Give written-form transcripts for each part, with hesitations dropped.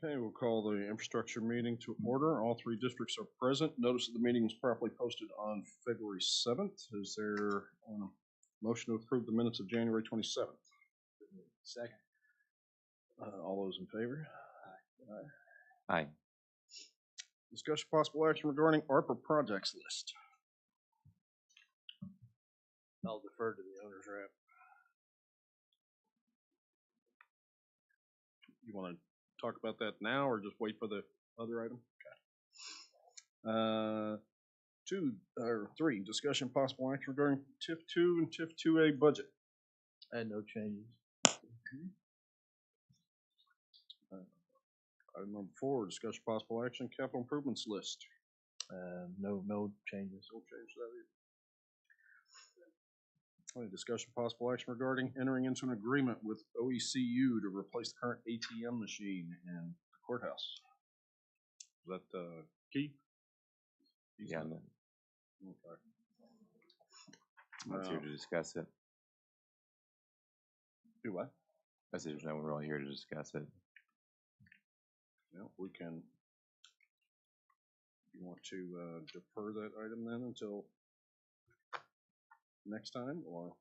Okay, we'll call the infrastructure meeting to order. All three districts are present. Notice of the meeting was properly posted on February 7th. Is there a motion to approve the minutes of January 27th? Second. All those in favor? Aye. Discussion possible action regarding ARPA projects list. I'll defer to the owner's rep. You want to talk about that now or just wait for the other item? Okay. 3, discussion possible action regarding TIF 2 and TIF 2A budget. I had no changes. Item number 4, discussion possible action capital improvements list. No changes. No change to that either. Discussion possible action regarding entering into an agreement with OECU to replace the current ATM machine in the courthouse. Is that Keith? Yeah. Okay. I'm here to discuss it. Do what? I said there's no one really here to discuss it. Yeah, we can. You want to defer that item then until next time, or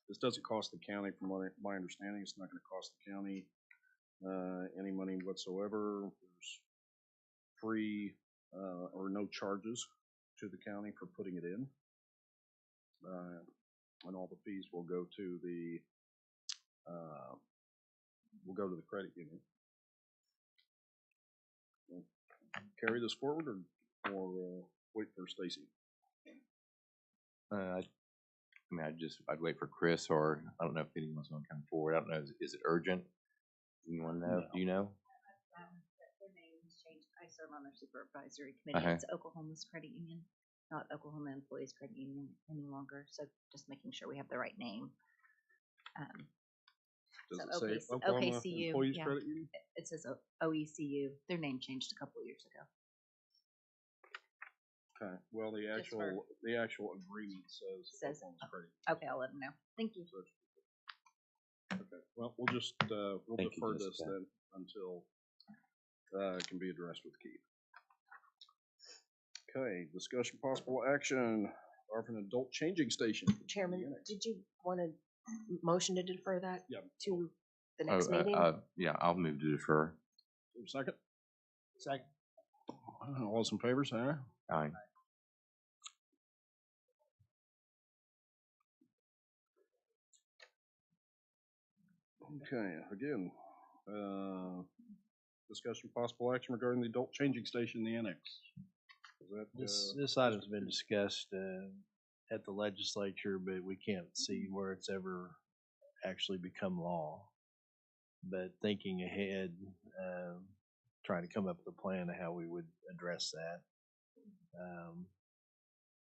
this doesn't cost the county, from my understanding, it's not going to cost the county any money whatsoever. There's free or no charges to the county for putting it in, and all the fees will go to the credit union. Carry this forward or wait for Stacy? I'd wait for Chris, or I don't know if anyone's going to come forward. I don't know. Is it urgent? Anyone know? No. Do you know? Their name has changed. I serve on their supervisory committee. Uh-huh. It's Oklahoma's Credit Union, not Oklahoma Employees Credit Union any longer. So just making sure we have the right name. Does So it say Oklahoma OKCU, Employees yeah. Credit Union? It says OECU. Their name changed a couple of years ago. Okay. Well, the actual agreement says Oklahoma's Credit Union. Okay, I'll let them know. Thank you. Okay. Well, we'll just we'll Thank you, defer this Jessica. then until it can be addressed with Keith. Okay. Discussion possible action of an adult changing station. Chairman, did you want a motion to defer that Yeah. to the next meeting? Yeah, I'll move to defer. Second. Second. All those in favor, say aye. Aye. Okay, again, discussion possible action regarding the adult changing station in the annex. Is that, This item's been discussed at the legislature, but we can't see where it's ever actually become law. But thinking ahead, trying to come up with a plan of how we would address that.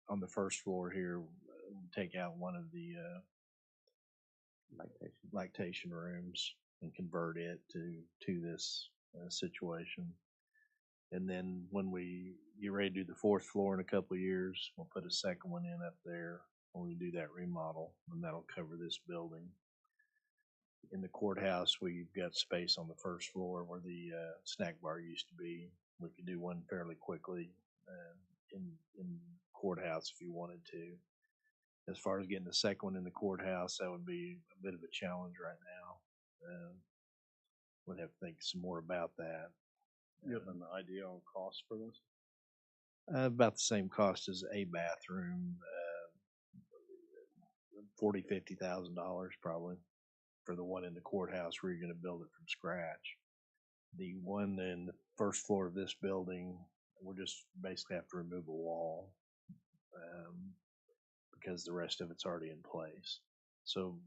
On the first floor here, take out one of the lactation rooms and convert it to this situation. And then when we get ready to do the fourth floor in a couple of years, we'll put a second one in up there when we do that remodel, and that'll cover this building. In the courthouse, we've got space on the first floor where the snack bar used to be. We could do one fairly quickly in courthouse if you wanted to. As far as getting the second one in the courthouse, that would be a bit of a challenge right now. We'd have to think some more about that. you have an idea on cost for this? About the same cost as a bathroom, $40,000-$50,000 probably for the one in the courthouse where you're going to build it from scratch. The one in the first floor of this building, we'll just basically have to remove a wall because the rest of it's already in place. So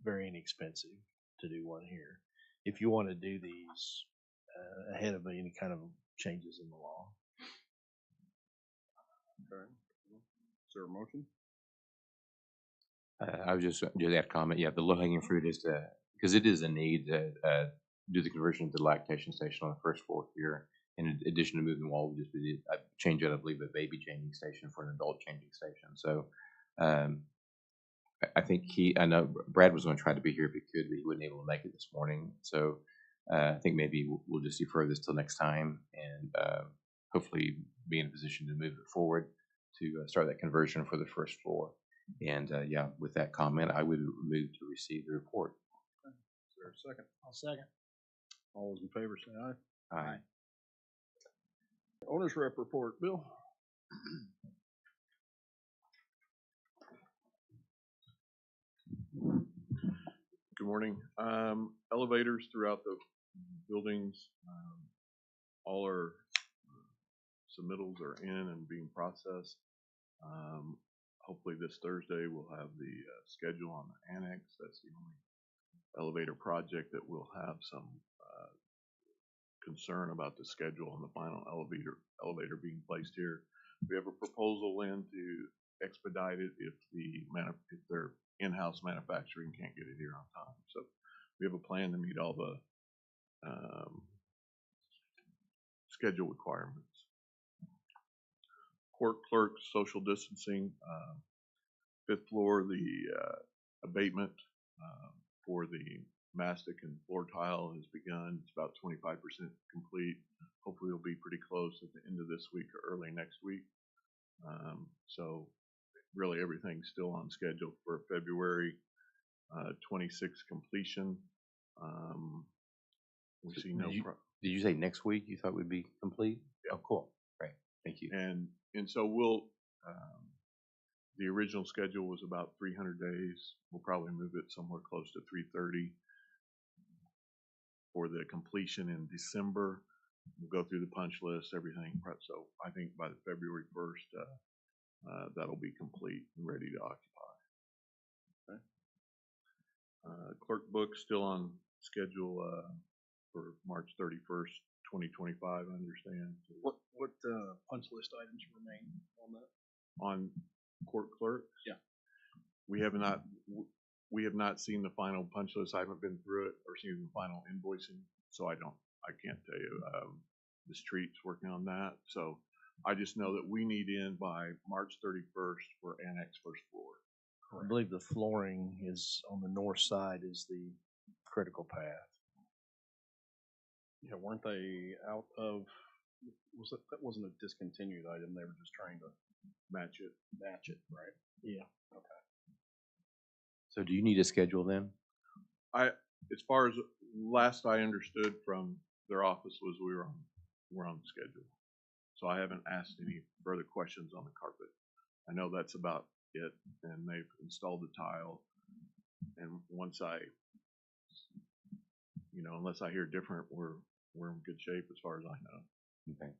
very inexpensive to do one here. If you want to do these ahead of any kind of changes in the law. Okay. Is there a motion? I was just have to comment. Yeah, the low hanging fruit is to, because it is a need to do the conversion of the lactation station on the first floor here. In addition to moving the wall, we just did change it, I believe, a baby changing station for an adult changing station. So I think I know Brad was going to try to be here if he could, but he wasn't able to make it this morning. So I think maybe we'll just defer this till next time and hopefully be in a position to move it forward to start that conversion for the first floor. And yeah, with that comment, I would move to receive the report. Is there a second? I'll second. All those in favor say aye. Aye. Owner's rep report, Bill. Good morning. Elevators throughout the buildings, all our submittals are in and being processed. Hopefully this Thursday we'll have the schedule on the annex. That's the only elevator project that we'll have some concern about the schedule on the final elevator being placed here. We have a proposal in to expedite it if their in-house manufacturing can't get it here on time. So we have a plan to meet all the schedule requirements. Court clerk, social distancing, 5th floor, the abatement for the mastic and floor tile has begun. It's about 25% complete. Hopefully it'll be pretty close at the end of this week or early next week. So really everything's still on schedule for February 26th completion. We see no Did you say next week you thought would be complete? Yeah. Oh, cool. Great. Thank you. And so we'll the original schedule was about 300 days. We'll probably move it somewhere close to 330 for the completion in December. We'll go through the punch list, everything. So I think by the February 1st, that'll be complete and ready to occupy. Okay. Clerk book still on schedule for March 31st, 2025, I understand. What punch list items remain on that? On court clerk? Yeah. We have not seen the final punch list. I haven't been through it or seen the final invoicing, so I can't tell you. The street's working on that. So I just know that we need in by March 31st for annex first floor. I believe the flooring is on the north side is the critical path. Yeah, weren't they out of, that wasn't a discontinued item, they were just trying to Match it. right? Yeah. Okay. So do you need a schedule then? As far as last I understood from their office was we're on the schedule. So I haven't asked any further questions on the carpet. I know that's about it, and they've installed the tile. And once unless I hear different, we're in good shape as far as I know. Okay.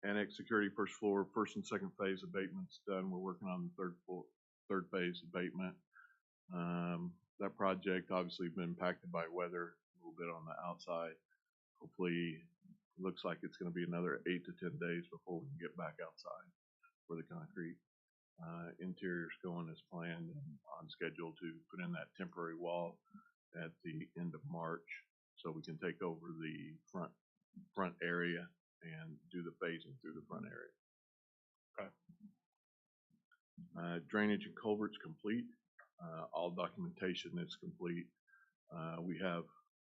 Annex security first floor, first and second phase abatement's done. We're working on the third phase abatement. That project obviously been impacted by weather a little bit on the outside. Hopefully, it looks like it's going to be another 8 to 10 days before we can get back outside for the concrete. Interior's going as planned and on schedule to put in that temporary wall at the end of March, so we can take over the front area and do the phasing through the front area. Okay. Drainage and culverts complete. All documentation is complete. We have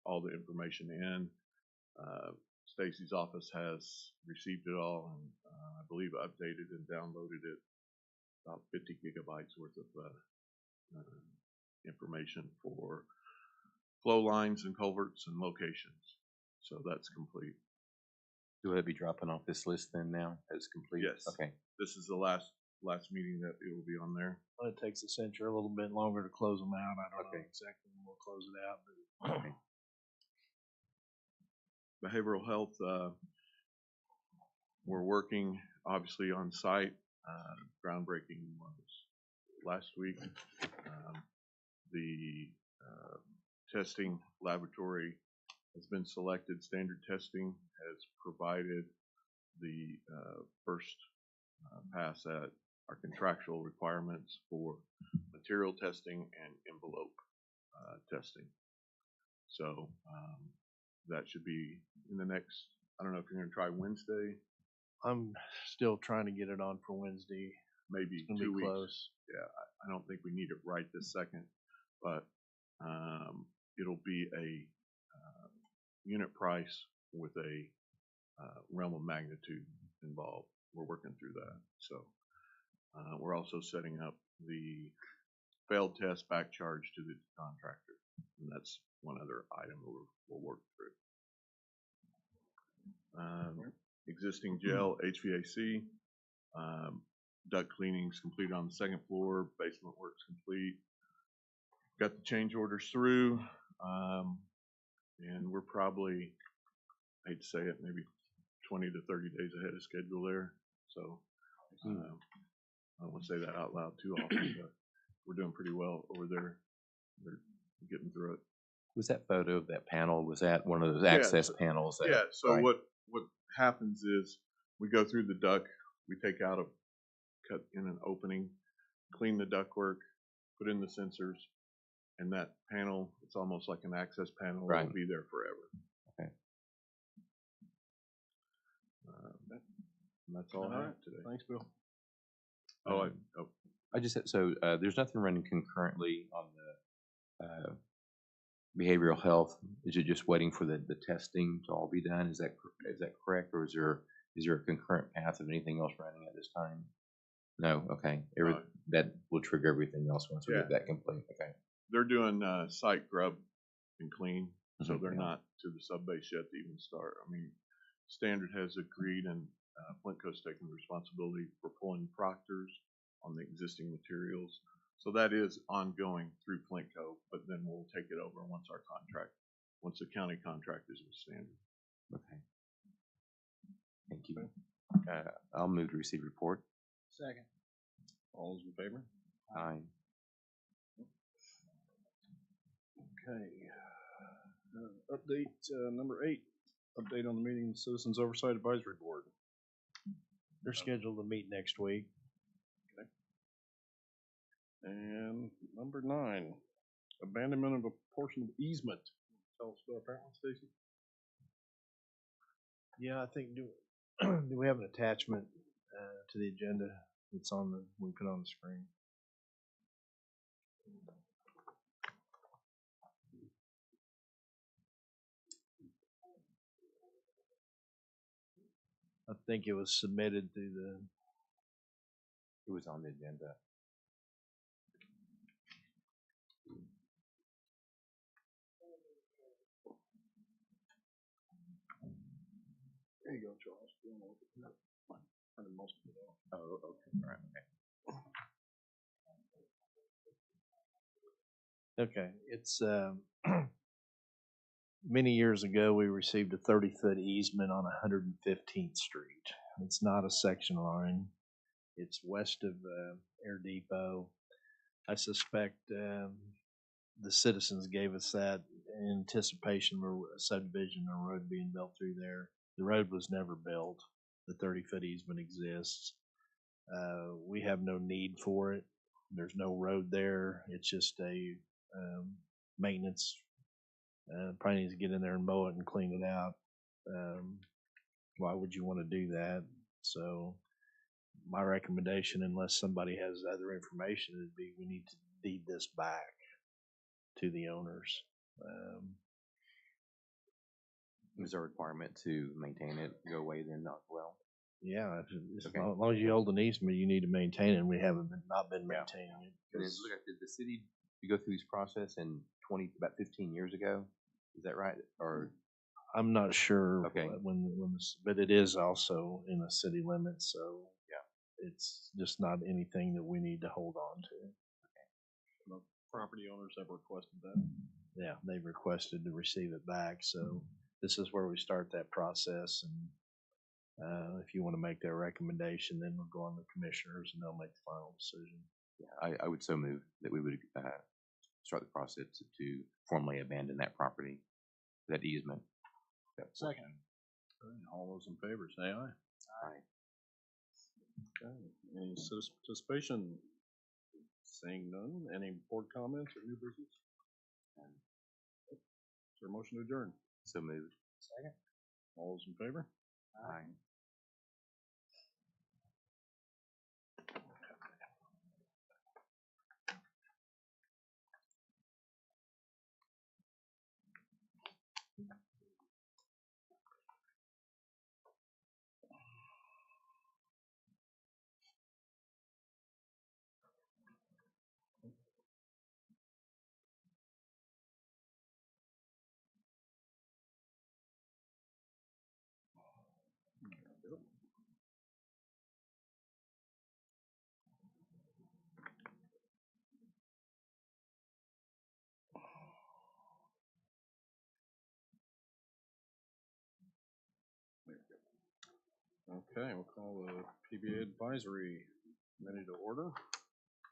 all the information in. Stacy's office has received it all and I believe updated and downloaded it. About 50 gigabytes worth of information for flow lines and culverts and locations. So that's complete. Will it be dropping off this list then now as complete? Yes. Okay. This is the last meeting that it will be on there. Well, it takes Accenture a little bit longer to close them out. I don't know Okay. exactly when we'll close it out, but Okay. Behavioral health, we're working obviously on site. Groundbreaking was last week. The testing laboratory has been selected. Standard Testing has provided the first pass at our contractual requirements for material testing and envelope testing. So that should be in the next, I don't know if you're going to try Wednesday. I'm still trying to get it on for Wednesday. Maybe It's gonna 2 be weeks. close. Yeah, I don't think we need it right this second, but it'll be a unit price with a realm of magnitude involved. We're working through that. So we're also setting up the failed test back charge to the contractor. And that's one other item we'll work through. Existing jail, HVAC, duct cleaning's complete on the second floor, basement work's complete. Got the change orders through, and we're probably, I hate to say it, maybe 20 to 30 days ahead of schedule there. So I don't want to say that out loud too often, but we're doing pretty well over there. They're getting through it. Was that photo of that panel, was that one of those access panels? Yeah, so right. what happens is we go through the duct, we take out cut in an opening, clean the ductwork, put in the sensors, and that panel, it's almost like an access panel, Right. will be there forever. Okay. And that's all I have today. Thanks, Bill. I just said, so there's nothing running concurrently on the behavioral health. Is it just waiting for the testing to all be done? Is that correct, or is there a concurrent path of anything else running at this time? No. Okay. That will trigger everything else once we get that complete. Okay. They're doing site grub and clean, so they're Yeah. not to the sub base yet to even start. I mean, Standard has agreed, and Flintco's taking responsibility for pulling proctors on the existing materials. So that is ongoing through Flintco, but then we'll take it over once the county contract is with Standard. Okay. Thank you. I'll move to receive report. Second. All those in favor? Aye. Okay. Update number 8. Update on the meeting of the Citizens Oversight Advisory Board. They're scheduled to meet next week. And number 9, abandonment of a portion of easement. Tell us about that one, Stacy. Yeah, I think, do we have an attachment to the agenda? It's on we put on the screen. I think it was submitted through It was on the agenda. There you go, Charles. You wanna look at that? Fine. Printed most of it out. Oh, okay. All right. Okay. Okay, it's many years ago we received a 30-foot easement on 115th Street. It's not a section line. It's west of Air Depot. I suspect the citizens gave us that in anticipation of a subdivision or road being built through there. The road was never built. The 30-foot easement exists. We have no need for it. There's no road there. It's just a maintenance. Probably needs to get in there and mow it and clean it out. Why would you want to do that? So my recommendation, unless somebody has other information, would be we need to deed this back to the owners. Is there a requirement to maintain it, go away then as well? Yeah, as Okay. long as you hold an easement, you need to maintain it, and we haven't not been maintaining it. And then look at, did the city go through this process in about 15 years ago? Is that right? Or I'm not sure Okay. but it is also in the city limits, so Yeah. it's just not anything that we need to hold on to. The property owners have requested that. Yeah, they've requested to receive it back, so this is where we start that process. And if you want to make their recommendation, then we'll go on the commissioners and they'll make the final decision. yeah, I would so move that we would start the process to formally abandon that property, that easement. Second. All those in favor, say aye. Aye. Okay. Any citizen participation? Seeing none. Any board comments or new business? Is there a motion to adjourn? So moved. Second. All those in favor? Aye. Okay, we'll call the PBA advisory committee to order.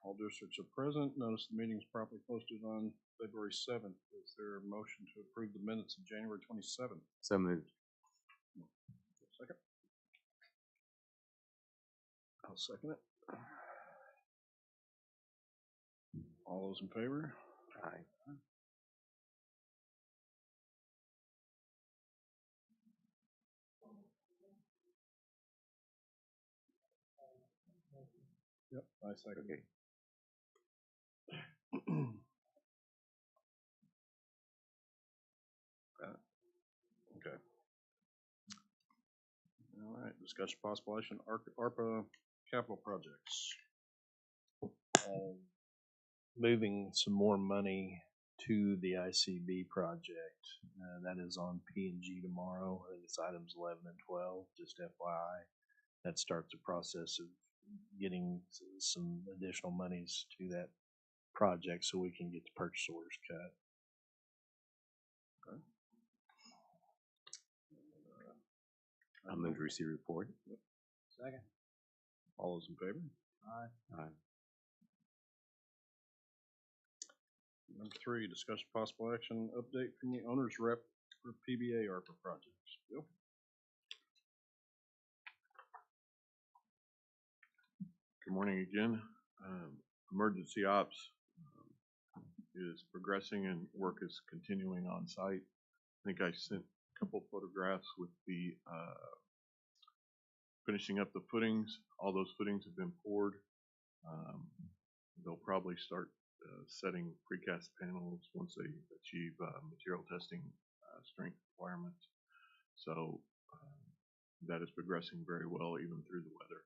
All districts are present. Notice the meeting is properly posted on February 7th. Is there a motion to approve the minutes of January 27th? So moved. Second. I'll second it. All those in favor? Aye. Yep, I second. Okay. Okay. All right, discussion possible action, ARPA capital projects. Moving some more money to the ICB project. That is on P&G tomorrow. I think it's items 11 and 12, just FYI. That starts the process of getting some additional monies to that project so we can get the purchase orders cut. Okay. I'll move to receive report. Second. All those in favor? Aye. Aye. Number 3, discussion possible action, update from the owner's rep for PBA ARPA projects. Bill? Good morning again. Emergency ops is progressing and work is continuing on site. I think I sent a couple photographs with the finishing up the footings. All those footings have been poured. They'll probably start setting precast panels once they achieve material testing strength requirements. So that is progressing very well even through the weather.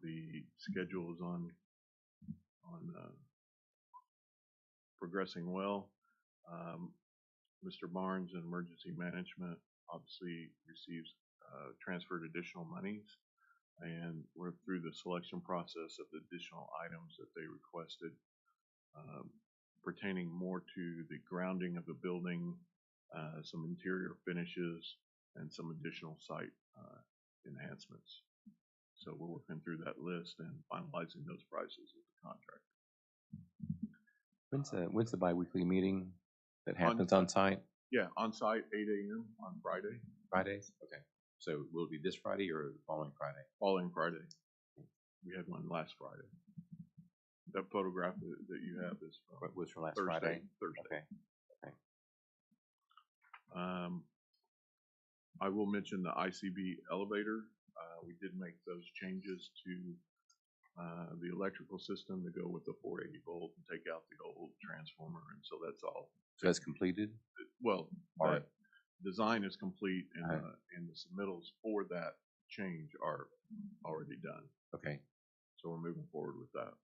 The schedule is on progressing well. Mr. Barnes in emergency management obviously receives transferred additional monies, and we're through the selection process of the additional items that they requested, pertaining more to the grounding of the building, some interior finishes, and some additional site enhancements. So we're working through that list and finalizing those prices with the contractor. When's the bi-weekly meeting that happens on site? Yeah, on site, 8 a.m. on Friday, Fridays? Okay. So will it be this Friday or the following Friday? following Friday. We had one last Friday. That photograph that you have is from What was from last Thursday. Friday? Thursday. Okay. I will mention the ICB elevator. We did make those changes to the electrical system to go with the 480 volt and take out the old transformer, and so that's all. So that's completed? Well, All that design is complete, and the submittals for that change are already done. Okay. So we're moving forward with that.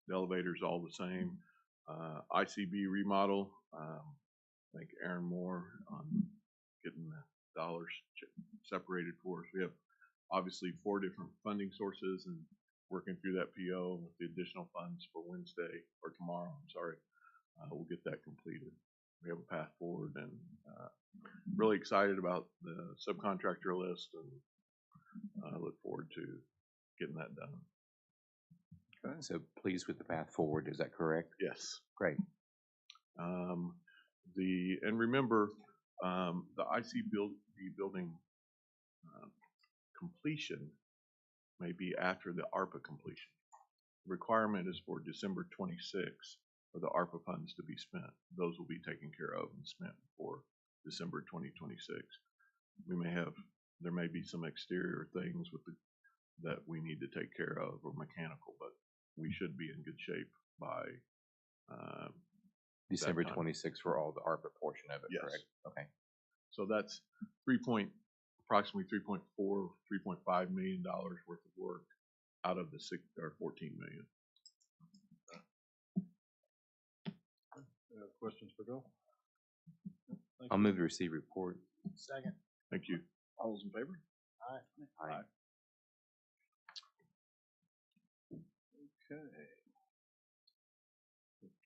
The elevator's all the same. ICB remodel, thank Aaron Moore on getting the dollars separated for us. We have obviously 4 different funding sources, and working through that PO with the additional funds for Wednesday or tomorrow, I'm sorry, we'll get that completed. We have a path forward, and really excited about the subcontractor list, and I look forward to getting that done. Okay. So pleased with the path forward. Is that correct? Yes. Great. And remember, the ICB building completion may be after the ARPA completion. The requirement is for December 26th for the ARPA funds to be spent. Those will be taken care of and spent before December 2026. There may be some exterior things that we need to take care of, or mechanical, but we should be in good shape by December 26th for all the ARPA portion of it, yes. Correct? Okay. So that's approximately $3.4, $3.5 million worth of work out of the 14 million. Questions for Bill? I'll move to receive report. Second. Thank you. All those in favor? Aye. Okay.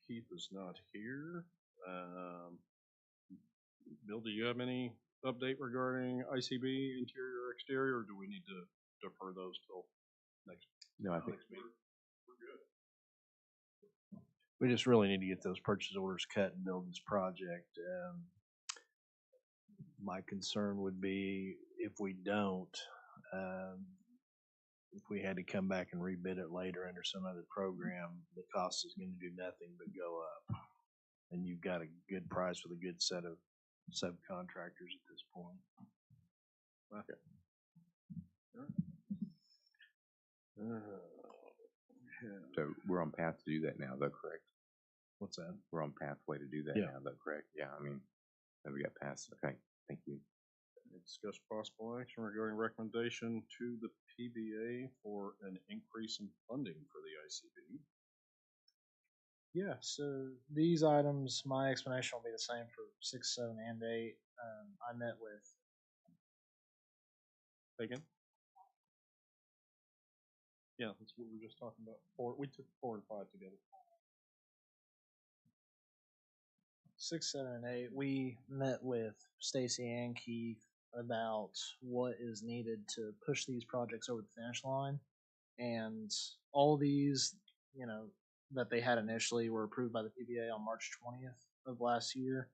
Keith is not here. Bill, do you have any update regarding ICB, interior, exterior, or do we need to defer those till next? No, I think, next meeting? We just really need to get those purchase orders cut and build this project. My concern would be if we don't, if we had to come back and rebid it later under some other program, the cost is going to do nothing but go up. And you've got a good price with a good set of subcontractors at this point. Okay. so we're on path to do that now, though, correct? What's that? We're on pathway to do that Yeah. now, though, correct? Yeah, I mean, then we got past, okay, thank you. Discuss possible action regarding recommendation to the PBA for an increase in funding for the ICB. Yeah, so these items, my explanation will be the same for 6, 7, and 8. I met with, Again? Yeah, that's what we were just talking about. We took 4 and 5 together. 6, 7, and 8. We met with Stacy and Keith about what is needed to push these projects over the finish line. And all these, that they had initially were approved by the PBA on March 20th of last year.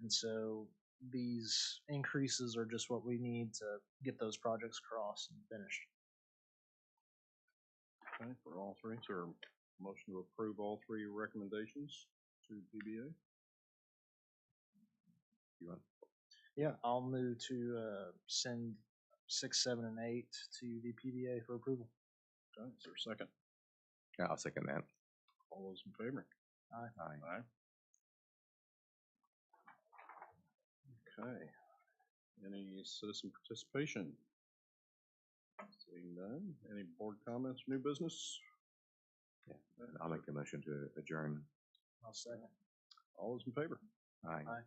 And so these increases are just what we need to get those projects across and finished. Okay, for all three, is there a motion to approve all 3 recommendations to PBA? You want, Yeah, I'll move to send 6, 7, and 8 to the PBA for approval. Okay, is there a second? yeah, I'll second that. All those in favor? Aye. Aye. Okay. Any citizen participation? Seeing none. Any board comments, new business? Yeah, I'll make a motion to adjourn. I'll second. All those in favor? Aye. Aye.